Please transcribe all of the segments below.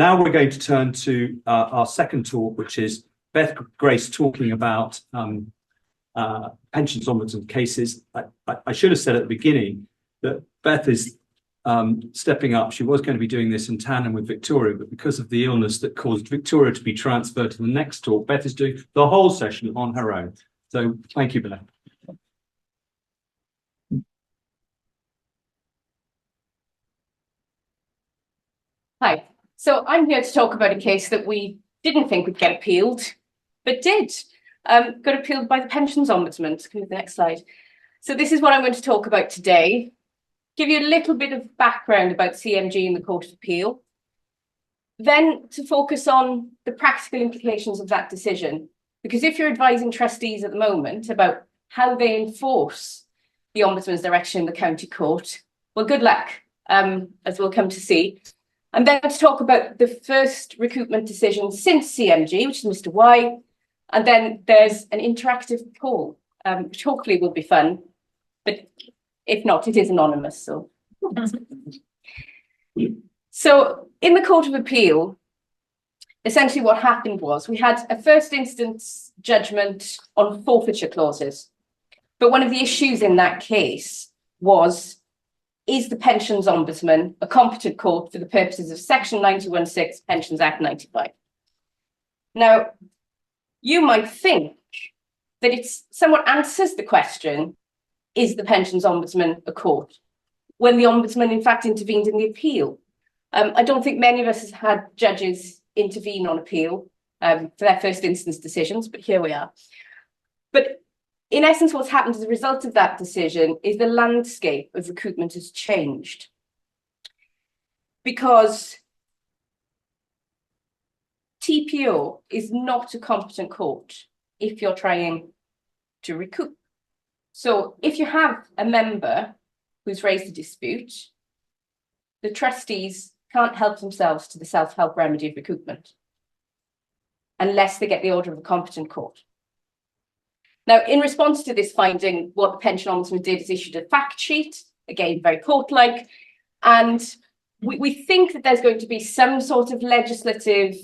now we're going to turn to our second talk, which is Beth Grace talking about pensions ombudsman cases. I should have said at the beginning that Beth is stepping up. She was going to be doing this in tandem with Victoria, but because of the illness that caused Victoria to be transferred to the next talk, Beth is doing the whole session on her own. So thank you, Beth. Hi. So I'm here to talk about a case that we didn't think would get appealed, but did. Got appealed by the Pensions Ombudsman. Go to the next slide. So this is what I'm going to talk about today. Give you a little bit of background about CMG and the Court of Appeal. Then to focus on the practical implications of that decision. Because if you're advising trustees at the moment about how they enforce the Ombudsman's direction in the County Court, well, good luck, as we'll come to see. And then to talk about the first recoupment decision since CMG, which is Mr. Y. And then there's an interactive poll, which hopefully will be fun. But if not, it is anonymous. So in the Court of Appeal, essentially what happened was we had a first instance judgment on forfeiture clauses. But one of the issues in that case was, is the Pensions Ombudsman a competent court for the purposes of Section 91(6) Pensions Act 95? Now, you might think that it somewhat answers the question, is the Pensions Ombudsman a court? When the Ombudsman, in fact, intervened in the appeal. I don't think many of us have had judges intervene on appeal for their first instance decisions, but here we are. But in essence, what's happened as a result of that decision is the landscape of recoupment has changed. Because TPO is not a competent court if you're trying to recoup. So if you have a member who's raised a dispute, the trustees can't help themselves to the self-help remedy of recoupment unless they get the order of a competent court. Now, in response to this finding, what the Pension Ombudsman did is issued a fact sheet, again, very court-like, and we think that there's going to be some sort of legislative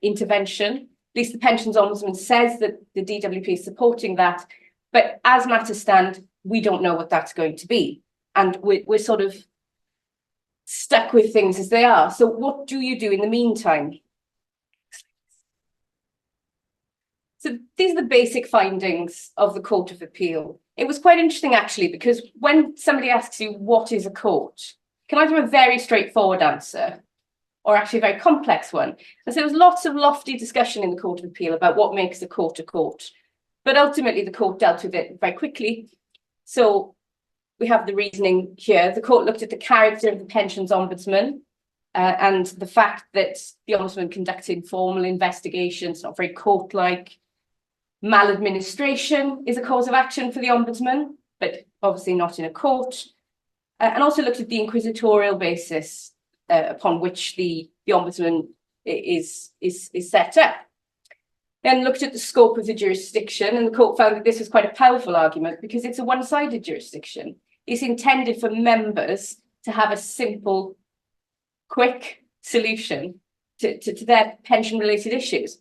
intervention. At least the Pensions Ombudsman says that the DWP is supporting that, but as matters stand, we don't know what that's going to be. And we're sort of stuck with things as they are. So what do you do in the meantime? So these are the basic findings of the Court of Appeal. It was quite interesting, actually, because when somebody asks you, what is a court? Can I do a very straightforward answer or actually a very complex one? And so there was lots of lofty discussion in the Court of Appeal about what makes a court a court. But ultimately, the court dealt with it very quickly. So we have the reasoning here. The court looked at the character of the Pensions Ombudsman and the fact that the Ombudsman conducted formal investigations, not very court-like. Maladministration is a cause of action for the Ombudsman, but obviously not in a court. And also looked at the inquisitorial basis upon which the Ombudsman is set up. Then looked at the scope of the jurisdiction, and the court found that this was quite a powerful argument because it's a one-sided jurisdiction. It's intended for members to have a simple, quick solution to their pension-related issues.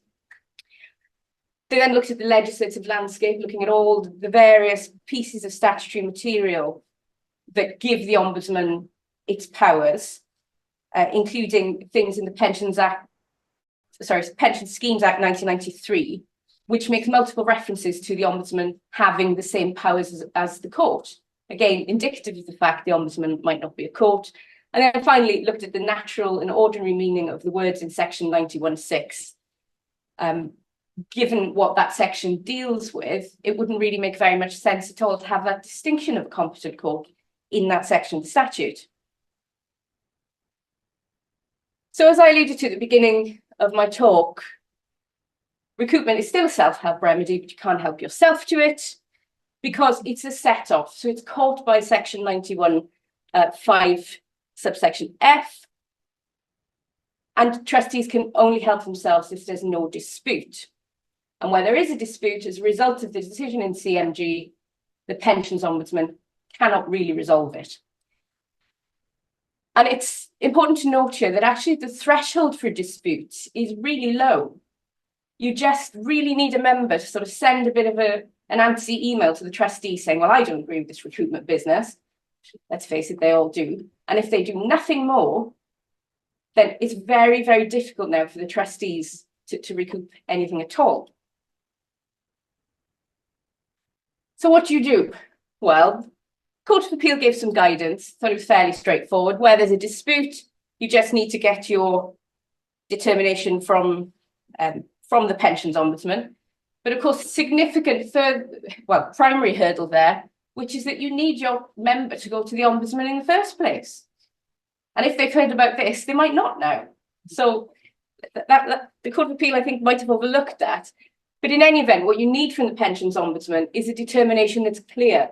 They then looked at the legislative landscape, looking at all the various pieces of statutory material that give the Ombudsman its powers, including things in the Pension Schemes Act 1993, which makes multiple references to the Ombudsman having the same powers as the court. Again, indicative of the fact the Ombudsman might not be a court. And then finally looked at the natural and ordinary meaning of the words in Section 91(6). Given what that section deals with, it wouldn't really make very much sense at all to have that distinction of a competent court in that section of the statute. So as I alluded to at the beginning of my talk, recoupment is still a self-help remedy, but you can't help yourself to it because it's a set-off. So it's caught by Section 91(5) subsection F, and trustees can only help themselves if there's no dispute. And where there is a dispute as a result of the decision in CMG, the Pensions Ombudsman cannot really resolve it. And it's important to note here that actually the threshold for disputes is really low. You just really need a member to sort of send a bit of an anti-email to the trustee saying, well, I don't agree with this recoupment business. Let's face it, they all do. And if they do nothing more, then it's very, very difficult now for the trustees to recoup anything at all. So what do you do? Well, Court of Appeal gave some guidance, thought it was fairly straightforward. Where there's a dispute, you just need to get your determination from the Pensions Ombudsman. But of course, significant primary hurdle there, which is that you need your member to go to the Ombudsman in the first place. And if they've heard about this, they might not now. So the Court of Appeal, I think, might have overlooked that. But in any event, what you need from the Pensions Ombudsman is a determination that's clear,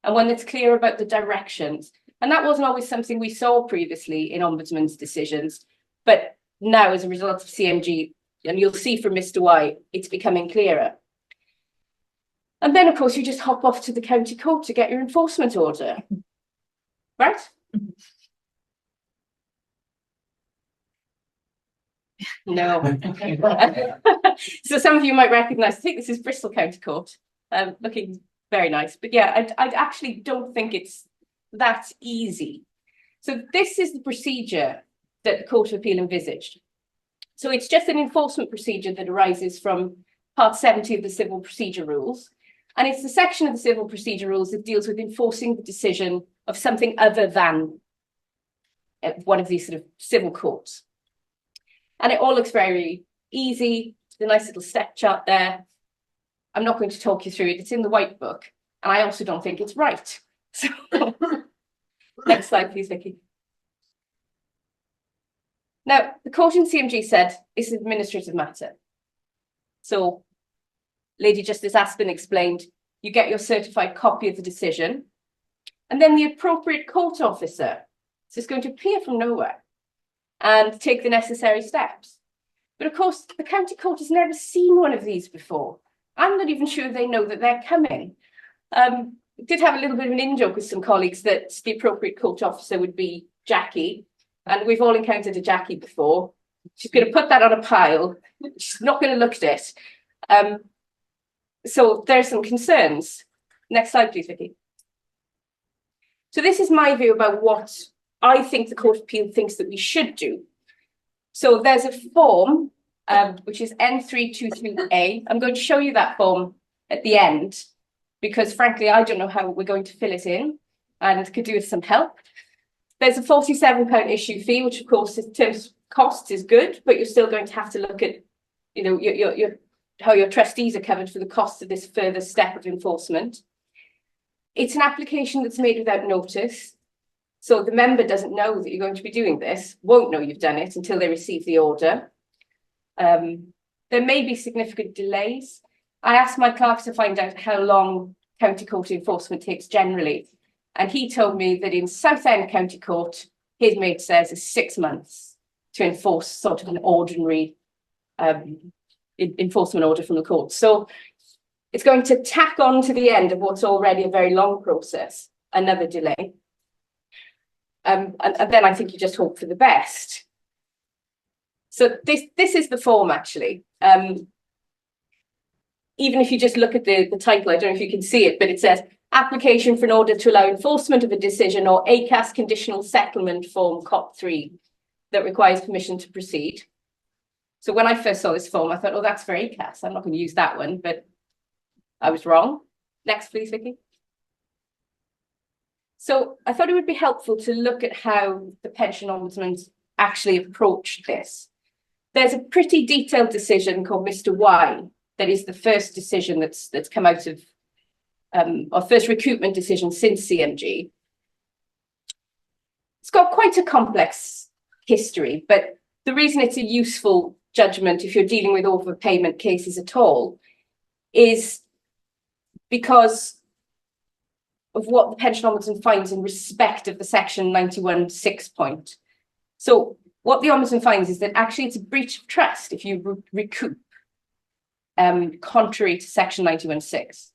and one that's clear about the directions. And that wasn't always something we saw previously in Ombudsman's decisions. But now, as a result of CMG, and you'll see from Mr. Y, it's becoming clearer. And then, of course, you just hop off to the county court to get your enforcement order, right? No. So some of you might recognise, I think this is Bristol County Court, looking very nice. But yeah, I actually don't think it's that easy. So this is the procedure that the Court of Appeal envisaged. So it's just an enforcement procedure that arises from Part 70 of the Civil Procedure Rules. And it's the section of the Civil Procedure Rules that deals with enforcing the decision of something other than one of these sort of civil courts. And it all looks very easy. The nice little step chart there. I'm not going to talk you through it. It's in the white book. And I also don't think it's right. So next slide, please, Vicky. Now, the court in CMG said it's an administrative matter. So Lady Justice Aspin explained, you get your certified copy of the decision, and then the appropriate court officer is just going to appear from nowhere and take the necessary steps. But of course, the county court has never seen one of these before. I'm not even sure they know that they're coming. Did have a little bit of an in-joke with some colleagues that the appropriate court officer would be Jackie, and we've all encountered a Jackie before. She's going to put that on a pile. She's not going to look at it. So there's some concerns. Next slide, please, Vicky. So this is my view about what I think the Court of Appeal thinks that we should do. So there's a form, which is N323A. I'm going to show you that form at the end, because frankly, I don't know how we're going to fill it in, and could do with some help. There's a £47 issue fee, which of course in terms of costs is good, but you're still going to have to look at, you know, how your trustees are covered for the cost of this further step of enforcement. It's an application that's made without notice. So the member doesn't know that you're going to be doing this, won't know you've done it until they receive the order. There may be significant delays. I asked my clerk to find out how long county court enforcement takes generally. And he told me that in Southend County Court, his mate says is 6 months to enforce sort of an ordinary enforcement order from the court. So it's going to tack on to the end of what's already a very long process, another delay. And then I think you just hope for the best. So this is the form, actually. Even if you just look at the title, I don't know if you can see it, but it says application for an order to allow enforcement of a decision or ACAS conditional settlement form COP3 that requires permission to proceed. So when I first saw this form, I thought, oh, that's for ACAS. I'm not going to use that one, but I was wrong. Next, please, Vicky. So I thought it would be helpful to look at how the Pension Ombudsman's actually approached this. There's a pretty detailed decision called Mr. Y that is the first decision that's come out of our first recoupment decision since CMG. It's got quite a complex history, but the reason it's a useful judgment if you're dealing with overpayment cases at all is because of what the Pension Ombudsman finds in respect of the section 91.6 point. So what the Ombudsman finds is that actually it's a breach of trust if you recoup contrary to section 91.6.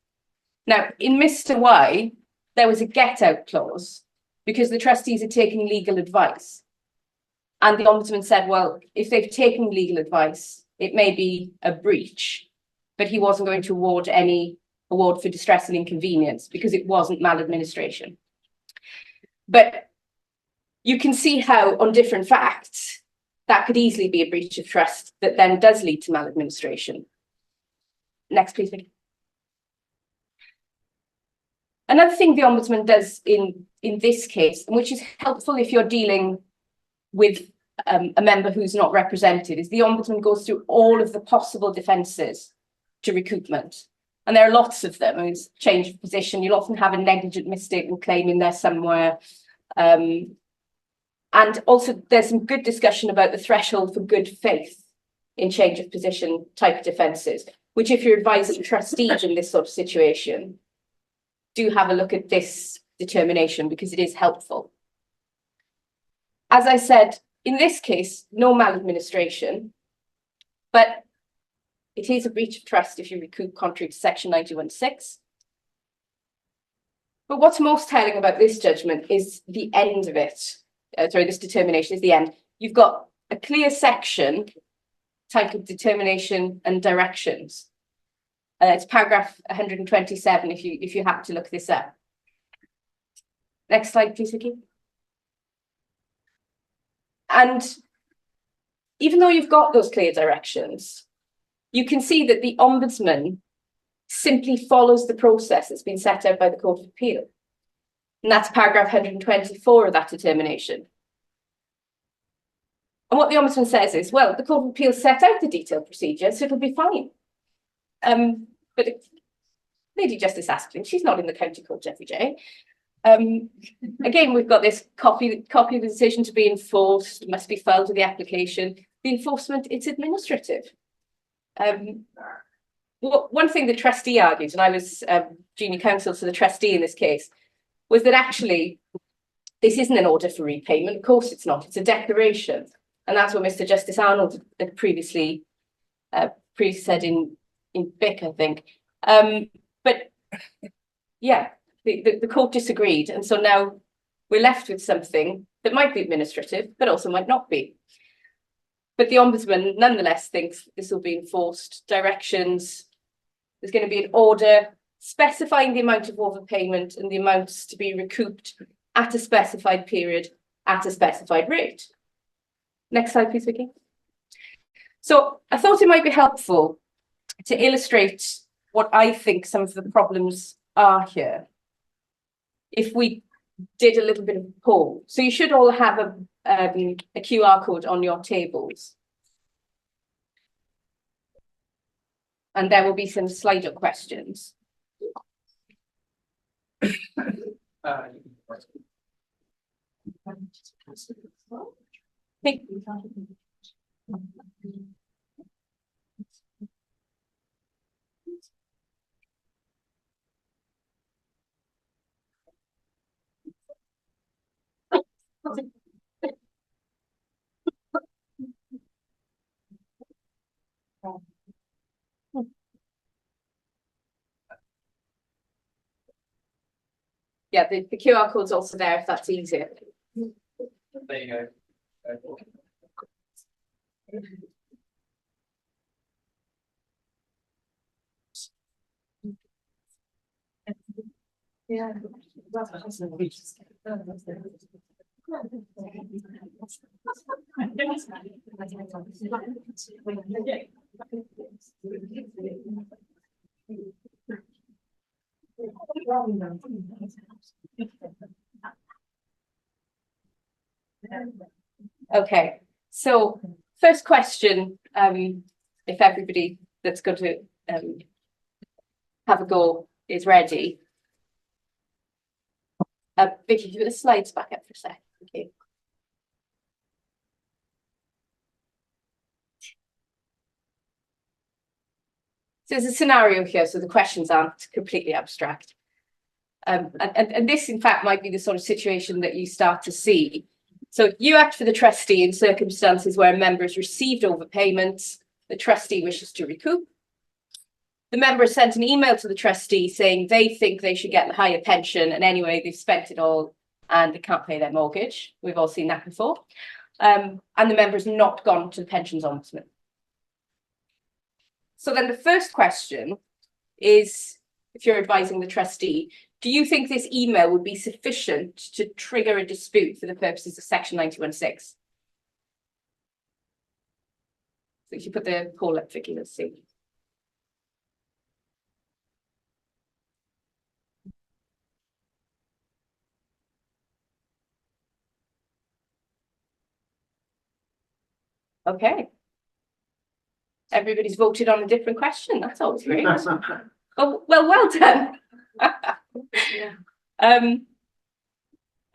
Now, in Mr. Y, there was a get-out clause, because the trustees are taking legal advice. And the Ombudsman said, well, if they've taken legal advice, it may be a breach, but he wasn't going to award any award for distress and inconvenience because it wasn't maladministration. But you can see how on different facts, that could easily be a breach of trust that then does lead to maladministration. Next, please, Vicky. Another thing the Ombudsman does in this case, which is helpful if you're dealing with a member who's not represented, is the Ombudsman goes through all of the possible defences to recoupment. And there are lots of them. I mean, it's change of position. You'll often have a negligent mistaken claim in there somewhere. And also there's some good discussion about the threshold for good faith in change of position type defences, which if you're advising trustees in this sort of situation, do have a look at this determination because it is helpful. As I said, in this case, no maladministration, but it is a breach of trust if you recoup contrary to section 91(6). But what's most telling about this judgment is the end of it. This determination is the end. You've got a clear section titled determination and directions. It's paragraph 127 if you happen to look this up. Next slide, please, Vicky. And even though you've got those clear directions, you can see that the Ombudsman simply follows the process that's been set out by the Court of Appeal. And that's paragraph 124 of that determination. And what the Ombudsman says is, well, the Court of Appeal set out the detailed procedure, so it'll be fine. But Lady Justice Aspling, she's not in the County Court every day. Again, we've got this copy of the decision to be enforced, must be filed with the application. The enforcement, it's administrative. One thing the trustee argued, and I was junior counsel to the trustee in this case, was that actually this isn't an order for repayment. Of course it's not, it's a declaration. And that's what Mr. Justice Arnold had previously said in BIC, I think. But yeah, the court disagreed. And so now we're left with something that might be administrative, but also might not be. But the Ombudsman nonetheless thinks this will be enforced. Directions, there's going to be an order specifying the amount of overpayment and the amounts to be recouped at a specified period at a specified rate. Next slide, please, Vicky. So I thought it might be helpful to illustrate what I think some of the problems are here. If we did a little bit of a poll. So you should all have a QR code on your tables. And there will be some Slido questions. Yeah, the QR code's also there if that's easier. There you go. Yeah. Okay, so first question, if everybody that's going to have a go is ready. Vicky, you put the slides back up for a sec. Okay. So there's a scenario here, so the questions aren't completely abstract. And this, in fact, might be the sort of situation that you start to see. So you act for the trustee in circumstances where a member has received overpayments, the trustee wishes to recoup. The member sent an email to the trustee saying they think they should get the higher pension, and anyway, they've spent it all and they can't pay their mortgage. We've all seen that before. And the member's not gone to the pensions ombudsman. So then the first question is, if you're advising the trustee, do you think this email would be sufficient to trigger a dispute for the purposes of section 91(6)? So if you put the poll up, Vicky, let's see. Okay. Everybody's voted on a different question. That's always great. Oh, well done.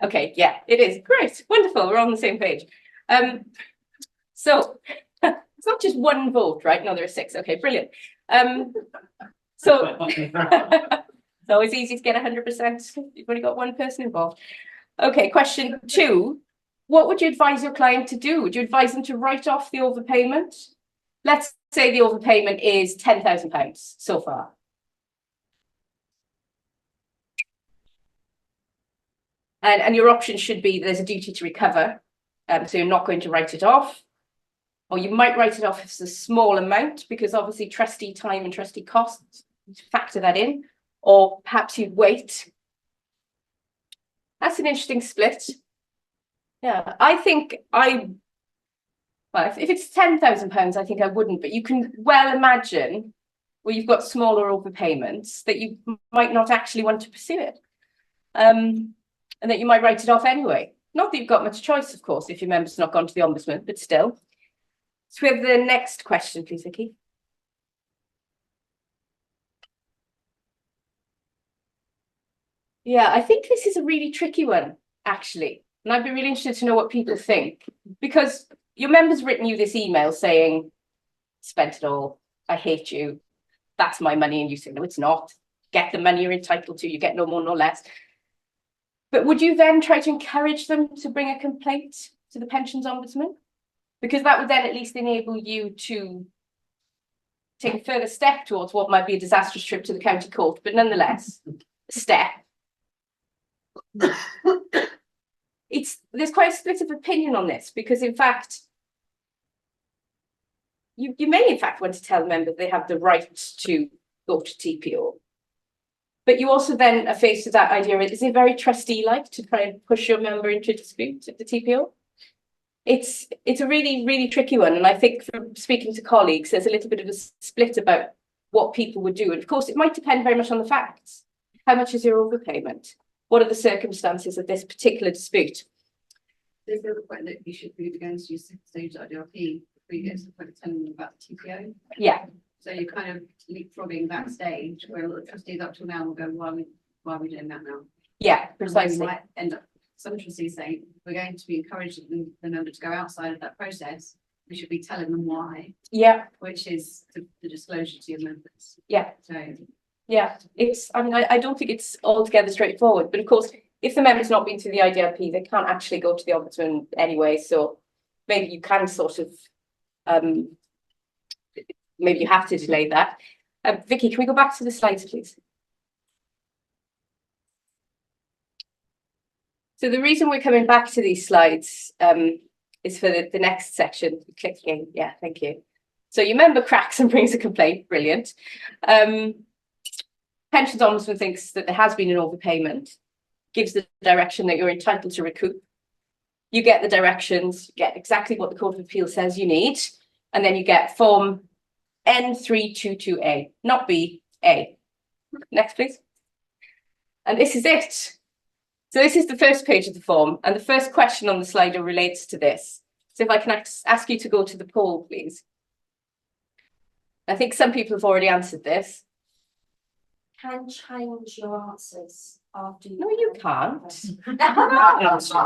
Okay, yeah, it is great, wonderful. We're on the same page. So it's not just one vote, right? No, there are 6. Okay, brilliant. So it's always easy to get 100%. You've only got one person involved. Okay, question 2. What would you advise your client to do? Would you advise them to write off the overpayment? Let's say the overpayment is £10,000 so far. And your option should be there's a duty to recover. So you're not going to write it off. Or you might write it off as a small amount because obviously trustee time and trustee costs, factor that in. Or perhaps you'd wait. That's an interesting split. Yeah, I think well, if it's £10,000, I think I wouldn't, but you can well imagine where you've got smaller overpayments that you might not actually want to pursue it. And that you might write it off anyway. Not that you've got much choice, of course, if your member's not gone to the Ombudsman, but still. So we have the next question, please, Vicky. Yeah, I think this is a really tricky one, actually. And I'd be really interested to know what people think. Because your member's written you this email saying, spent it all, I hate you, that's my money, and you say, no, it's not. Get the money you're entitled to, you get no more, no less. But would you then try to encourage them to bring a complaint to the pensions ombudsman? Because that would then at least enable you to take a further step towards what might be a disastrous trip to the county court, but nonetheless, a step. There's quite a split of opinion on this, because in fact, you may in fact want to tell the member they have the right to go to TPO. But you also then are faced with that idea, is it very trustee-like to try and push your member into a dispute at the TPO? It's a really, really tricky one. And I think from speaking to colleagues, there's a little bit of a split about what people would do. And of course, it might depend very much on the facts. How much is your overpayment? What are the circumstances of this particular dispute? There's the other point that you should move against your stage IDRP before you get to the point of telling them about the TPO. Yeah. So you're kind of leapfrogging that stage where a lot of trustees up till now will go, why are we doing that now? Yeah, precisely. And might end up some trustees saying we're going to be encouraging the member to go outside of that process. We should be telling them why. Yeah. Which is the disclosure to your members. Yeah. So yeah, I don't think it's altogether straightforward, but of course, if the member's not been through the IDRP, they can't actually go to the Ombudsman anyway. So maybe you can sort of maybe you have to delay that. Vicky, can we go back to the slides, please? So the reason we're coming back to these slides is for the next section. Click again. Yeah, thank you. So your member cracks and brings a complaint. Brilliant. Pensions Ombudsman thinks that there has been an overpayment, gives the direction that you're entitled to recoup. You get the directions, you get exactly what the Court of Appeal says you need, and then you get form N322A, not B, A. Next, please. And this is it. So this is the first page of the form, and the first question on the slide relates to this. So if I can ask you to go to the poll, please. I think some people have already answered this. Can change your answers after you. No, you can't.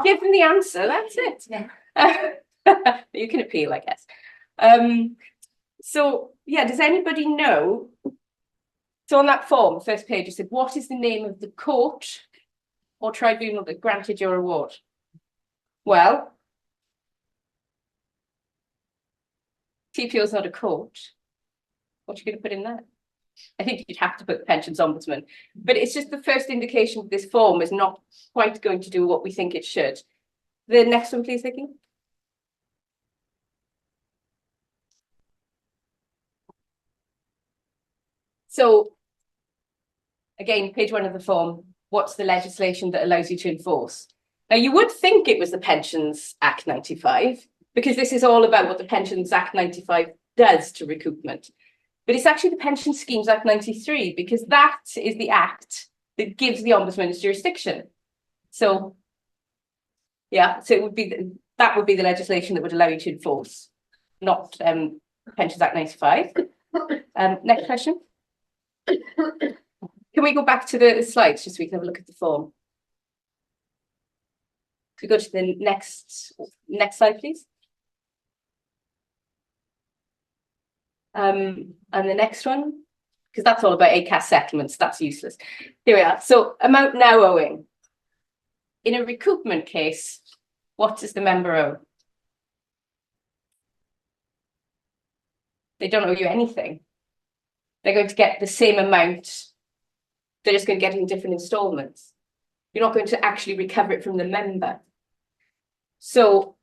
Give them the answer, that's it. Yeah. You can appeal, I guess. So, yeah, does anybody know? So on that form, first page, it said, what is the name of the court or tribunal that granted your award? Well, TPO is not a court. What are you going to put in there? I think you'd have to put the pensions ombudsman, but it's just the first indication that this form is not quite going to do what we think it should. The next one, please, Vicky. So again, page 1 of the form, what's the legislation that allows you to enforce? Now, you would think it was the Pensions Act 95, because this is all about what the Pensions Act 95 does to recoupment. But it's actually the Pension Schemes Act 93, because that is the act that gives the Ombudsman its jurisdiction. So, yeah, so it would be that would be the legislation that would allow you to enforce, not Pensions Act 95. Next question. Can we go back to the slides just so we can have a look at the form? Can we go to the next slide, please? And the next one, because that's all about ACAS settlements, that's useless. Here we are. So amount now owing. In a recoupment case, what does the member owe? They don't owe you anything. They're going to get the same amount. They're just going to get it in different installments. You're not going to actually recover it from the member. So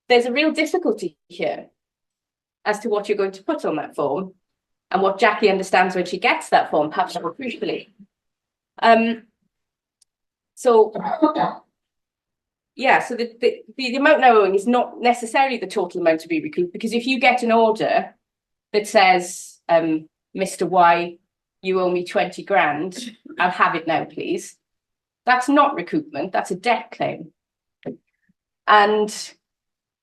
there's a real difficulty here as to what you're going to put on that form and what Jackie understands when she gets that form, perhaps more crucially. So yeah, so the amount now owing is not necessarily the total amount to be recouped, because if you get an order that says, Mr. Y, you owe me 20 grand, I'll have it now, please. That's not recoupment, that's a debt claim. And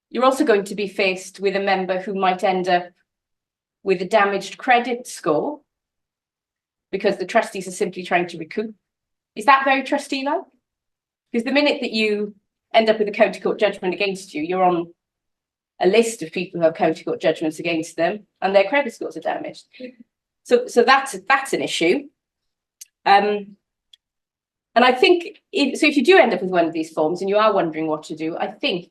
you're also going to be faced with a member who might end up with a damaged credit score because the trustees are simply trying to recoup. Is that very trustee-like? Because the minute that you end up with a county court judgment against you, you're on a list of people who have county court judgments against them and their credit scores are damaged. So that's an issue. And I think, if you do end up with one of these forms and you are wondering what to do, I think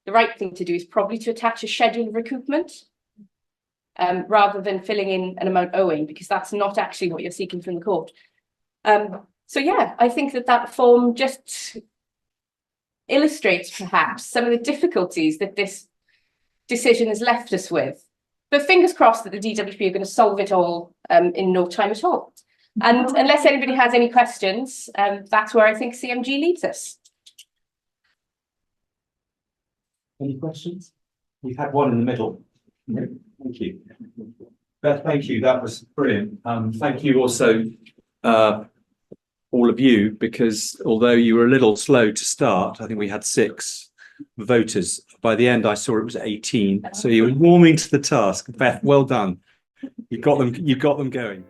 the right thing to do is probably to attach a schedule of recoupment rather than filling in an amount owing, because that's not actually what you're seeking from the court. So yeah, I think that form just illustrates perhaps some of the difficulties that this decision has left us with. But fingers crossed that the DWP are going to solve it all in no time at all. And unless anybody has any questions, that's where I think CMG leads us. Any questions? We've had one in the middle. Thank you. Beth, thank you. That was brilliant. Thank you also, all of you, because although you were a little slow to start, I think we had 6 voters. By the end, I saw it was 18. So you were warming to the task. Beth, well done. You got them going.